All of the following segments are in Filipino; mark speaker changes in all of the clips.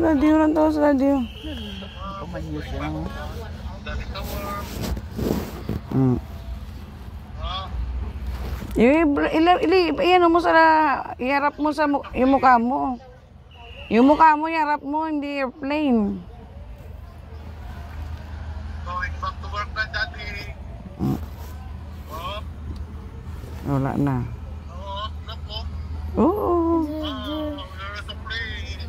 Speaker 1: Radio lang to sa radio.
Speaker 2: Pamanyos yan.
Speaker 1: Iyan mo sa iharap mo sa yung mukha mo. Yung mukha mo iharap mo, hindi airplane.
Speaker 3: Going back to work na dati.
Speaker 1: Wala na.
Speaker 3: Oo, na po.
Speaker 1: Oo.
Speaker 3: Wala sa plane.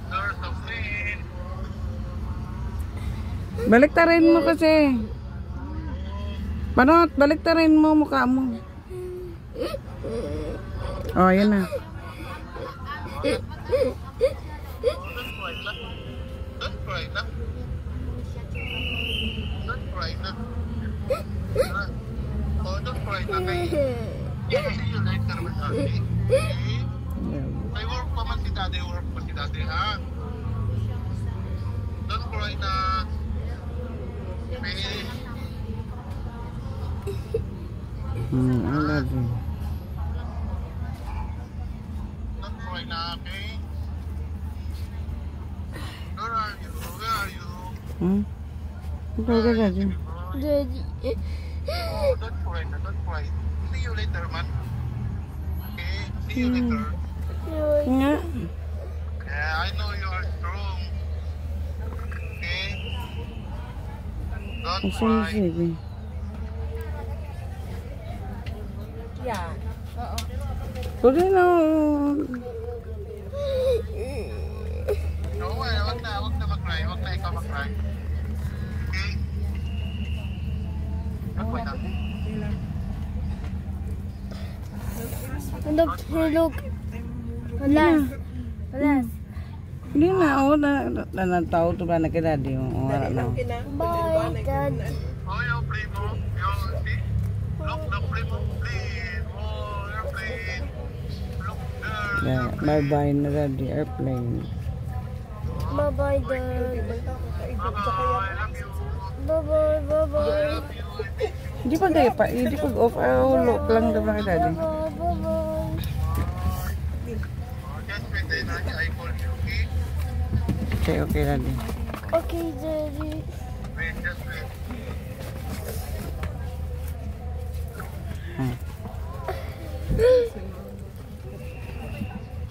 Speaker 3: Wala sa plane.
Speaker 1: Baliktarin mo kasi. Paano? Baliktarin mo mukha mo. Oh, yan na.
Speaker 3: Don't cry na. Don't cry na. Oh, don't cry na kay. See you later, my daddy. Okay? May work pa man si daddy, work pa si daddy, ha? Don't cry na. Okay?
Speaker 1: I love you.
Speaker 3: Don't cry na, okay? Where are you? Where are you?
Speaker 1: Ito ka daddy.
Speaker 4: Daddy.
Speaker 3: Oh, don't cry na, don't cry. See you later, man. Okay? See you later.
Speaker 1: Nga.
Speaker 3: Yeah, I know you are strong. Okay? Don't cry.
Speaker 1: Sige.
Speaker 4: Yeah.
Speaker 1: Pwede na.
Speaker 3: No, wag na mag-cry. Wag na ikaw mag-cry. Okay? Mag-cry na.
Speaker 4: Look. Alas.
Speaker 1: Hindi na. Wala tao ito ba na kaya daddy. Wala na.
Speaker 4: Bye, Dad.
Speaker 3: Oh, yung primo. Yung, see? Look, the primo. Please. Oh, your plane. Look there.
Speaker 1: Yeah, bye-bye na daddy. Airplane.
Speaker 4: Bye-bye, Dad.
Speaker 3: Bye-bye. I love you.
Speaker 4: Bye-bye.
Speaker 1: Hindi pa kayo pa. Hindi pa off. Look lang daw na kay daddy.
Speaker 4: Bye-bye.
Speaker 3: Just wait then, I call you, okay?
Speaker 1: Okay daddy.
Speaker 4: Okay, Daddy.
Speaker 3: Wait, just wait.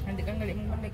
Speaker 2: Hindi kang galing mo balik.